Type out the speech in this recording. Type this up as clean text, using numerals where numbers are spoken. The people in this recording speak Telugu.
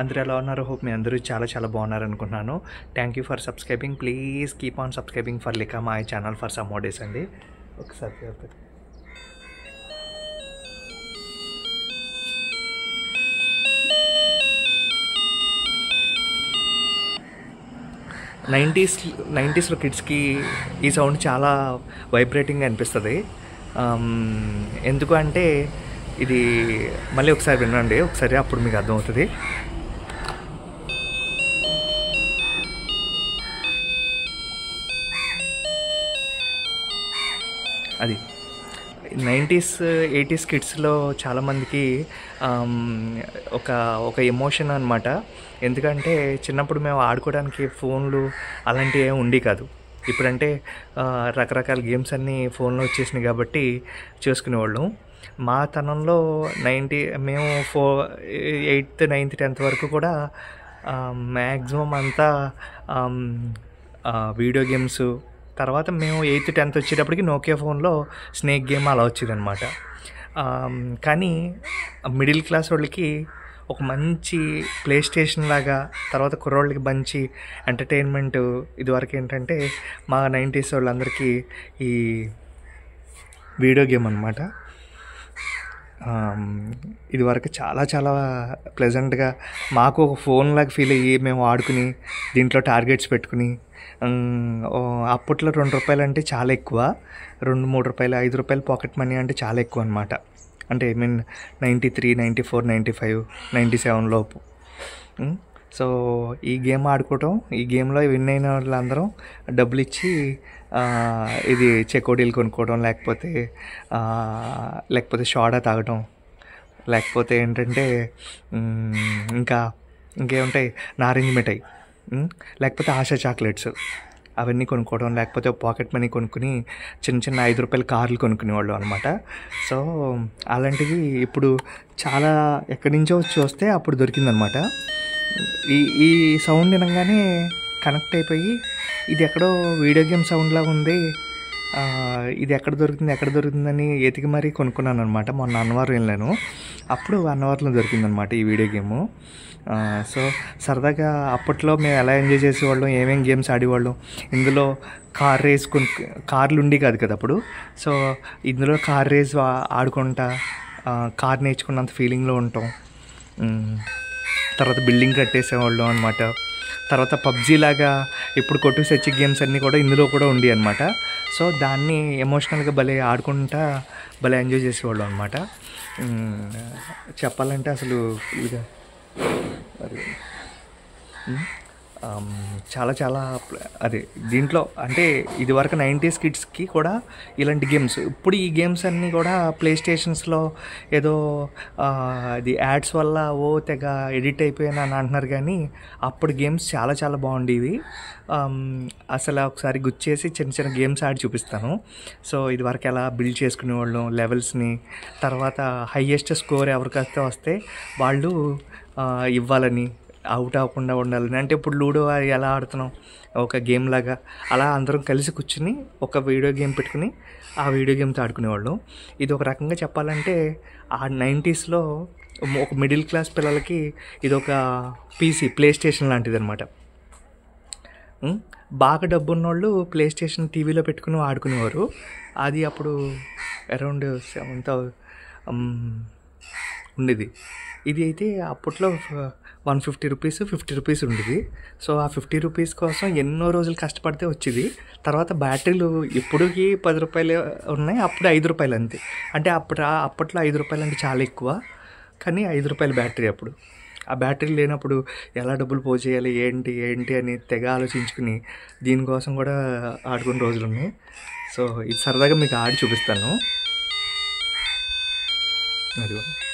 అందరూ ఎలా ఉన్నారు? హోప్ మీ అందరూ చాలా చాలా బాగున్నారు అనుకుంటున్నాను. Thank you for subscribing. Please keep on subscribing for లికా my channel for some more days అండి. ఒకసారి చెప్తాను. 90స్లో కిడ్స్కి ఈ సౌండ్ చాలా వైబ్రేటింగ్గా అనిపిస్తుంది. ఎందుకు అంటే ఇది మళ్ళీ ఒకసారి వినండి, ఒకసారి అప్పుడు మీకు అర్థమవుతుంది. అది 90s 80s కిడ్స్లో చాలామందికి ఒక ఎమోషన్ అనమాట. ఎందుకంటే చిన్నప్పుడు మేము ఆడుకోవడానికి ఫోన్లు అలాంటివి ఏమి ఉండి కాదు. ఇప్పుడంటే రకరకాల గేమ్స్ అన్నీ ఫోన్లో వచ్చేసినాయి కాబట్టి చేసుకునేవాళ్ళం. మా తనంలో మేము 8th 9th 10th వరకు కూడా మ్యాక్సిమం అంతా వీడియో గేమ్స్. తర్వాత మేము 8th 10th వచ్చేటప్పటికి నోకియా ఫోన్లో స్నేక్ గేమ్ అలా వచ్చేదన్నమాట. కానీ మిడిల్ క్లాస్ వాళ్ళకి ఒక మంచి ప్లే స్టేషన్ లాగా, తర్వాత కుర్రోళ్ళకి మంచి ఎంటర్టైన్మెంట్ ఇదివరకు ఏంటంటే మా 90s వాళ్ళందరికీ ఈ వీడియో గేమ్ అనమాట. ఇదివరకు చాలా చాలా ప్లెజెంట్గా మాకు ఒక ఫోన్ లాగా ఫీల్ అయ్యి మేము ఆడుకుని దీంట్లో టార్గెట్స్ పెట్టుకుని, అప్పట్లో ₹2 అంటే చాలా ఎక్కువ. ₹2-3 ₹5 పాకెట్ మనీ అంటే చాలా ఎక్కువ అనమాట. అంటే 93 94 95 97 లోపు. సో ఈ గేమ్ ఆడుకోవటం, ఈ గేమ్లో విన్ అయిన వాళ్ళందరం డబ్బులు ఇచ్చి ఇది చెకోడీలు కొనుక్కోవడం, లేకపోతే సోడా తాగటం, లేకపోతే ఏంటంటే ఇంకేముంటాయి, నారింజ మిఠాయి, లేకపోతే ఆశా చాక్లెట్స్ అవన్నీ కొనుక్కోవడం, లేకపోతే పాకెట్ మనీ కొనుక్కుని చిన్న చిన్న ₹5 కార్లు కొనుక్కునేవాళ్ళు అనమాట. సో అలాంటివి ఇప్పుడు చాలా ఎక్కడి నుంచో చూస్తే అప్పుడు దొరికిందనమాట. ఈ సౌండ్ వినగానే కనెక్ట్ అయిపోయి ఇది ఎక్కడో వీడియో గేమ్ సౌండ్లా ఉంది, ఇది ఎక్కడ దొరుకుతుందని ఎతికి మరీ కొనుక్కున్నాను అనమాట. మొన్న అన్నవరం వెళ్ళాను, అప్పుడు అన్నవరంలో దొరికిందనమాట ఈ వీడియో గేము. సో సరదాగా అప్పట్లో మేము ఎలా ఎంజాయ్ చేసేవాళ్ళం, ఏమేమి గేమ్స్ ఆడేవాళ్ళం. ఇందులో కార్లు ఉండి కాదు కదా అప్పుడు. సో ఇందులో కార్ రేస్ ఆడుకుంటా కార్ నేర్చుకున్నంత ఫీలింగ్లో ఉంటాం. తర్వాత బిల్డింగ్ కట్టేసేవాళ్ళం అనమాట. తర్వాత పబ్జీ లాగా ఇప్పుడు కొట్టు సెర్చ్ గేమ్స్ అన్నీ కూడా ఇందులో కూడా ఉండి అనమాట. సో దాన్ని ఎమోషనల్గా భలే ఆడుకుంటా భలే ఎంజాయ్ చేసేవాళ్ళం అనమాట. చెప్పాలంటే అసలు ఇదిగా చాలా చాలా అదే దీంట్లో అంటే ఇదివరకు 90s కిడ్స్కి కూడా ఇలాంటి గేమ్స్. ఇప్పుడు ఈ గేమ్స్ అన్నీ కూడా ప్లే స్టేషన్స్లో ఏదో అది యాడ్స్ వల్ల తెగ ఎడిట్ అయిపోయాను అని అంటున్నారు. కానీ అప్పుడు గేమ్స్ చాలా చాలా బాగుండేవి. అసలు ఒకసారి గుర్చేసి చిన్న చిన్న గేమ్స్ ఆడి చూపిస్తాను. సో ఇదివరకు ఎలా బిల్డ్ చేసుకునేవాళ్ళం లెవెల్స్ని, తర్వాత హైయెస్ట్ స్కోర్ ఎవరికైతే వస్తే వాళ్ళు ఇవ్వాలని, అవుట్ అవ్వకుండా ఉండాలని. అంటే ఇప్పుడు లూడో ఎలా ఆడుతున్నాం ఒక గేమ్ లాగా, అలా అందరం కలిసి కూర్చుని ఒక వీడియో గేమ్ పెట్టుకుని ఆ వీడియో గేమ్తో ఆడుకునేవాళ్ళం. ఇది ఒక రకంగా చెప్పాలంటే ఆ 90స్లో ఒక మిడిల్ క్లాస్ పిల్లలకి ఇది ఒక ప్లే స్టేషన్ లాంటిది అనమాట. బాగా డబ్బు ఉన్నోళ్ళు ప్లే స్టేషన్ టీవీలో పెట్టుకుని ఆడుకునేవారు. అది అప్పుడు అరౌండ్ 7,000 ఉండేది. ఇది అయితే అప్పట్లో ₹150 ₹50 ఉండేది. సో ఆ ₹50 కోసం ఎన్నో రోజులు కష్టపడితే వచ్చేది. తర్వాత బ్యాటరీలు ఇప్పటికి ₹10 ఉన్నాయి, అప్పుడు ₹5 అంతే. అంటే అప్పట్లో ₹5 అంటే చాలా ఎక్కువ, కానీ ₹5 బ్యాటరీ అప్పుడు. ఆ బ్యాటరీ లేనప్పుడు ఎలా డబ్బులు పోజేయాలి ఏంటి అని తెగ ఆలోచించుకుని దీనికోసం కూడా ఆడుకునే రోజులు ఉన్నాయి. సో ఇది సరదాగా మీకు ఆడి చూపిస్తాను. అదిగోండి.